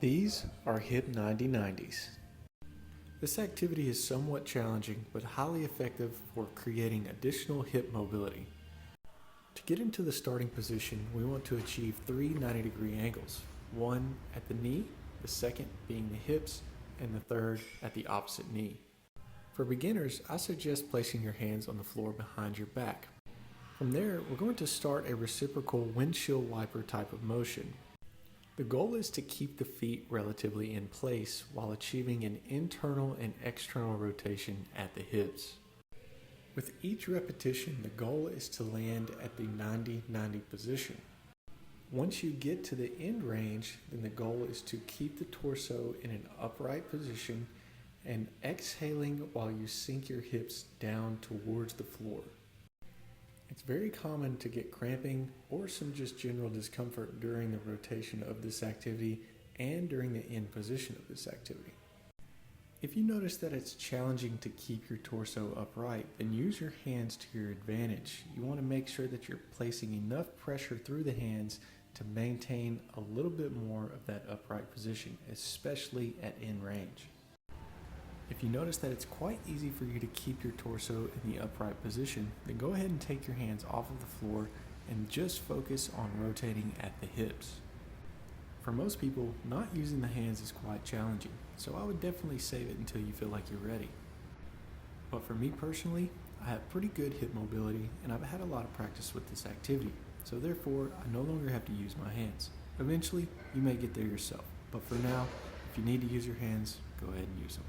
These are hip 90-90s. This activity is somewhat challenging but highly effective for creating additional hip mobility. To get into the starting position, we want to achieve three 90-degree angles, one at the knee, the second being the hips, and the third at the opposite knee. For beginners, I suggest placing your hands on the floor behind your back. From there, we're going to start a reciprocal windshield wiper type of motion. The goal is to keep the feet relatively in place while achieving an internal and external rotation at the hips. With each repetition, the goal is to land at the 90-90 position. Once you get to the end range, then the goal is to keep the torso in an upright position and exhaling while you sink your hips down towards the floor. It's very common to get cramping or some just general discomfort during the rotation of this activity and during the end position of this activity. If you notice that it's challenging to keep your torso upright, then use your hands to your advantage. You want to make sure that you're placing enough pressure through the hands to maintain a little bit more of that upright position, especially at end range. If you notice that it's quite easy for you to keep your torso in the upright position, then go ahead and take your hands off of the floor and just focus on rotating at the hips. For most people, not using the hands is quite challenging, so I would definitely save it until you feel like you're ready. But for me personally, I have pretty good hip mobility and I've had a lot of practice with this activity, so therefore I no longer have to use my hands. Eventually, you may get there yourself, but for now, if you need to use your hands, go ahead and use them.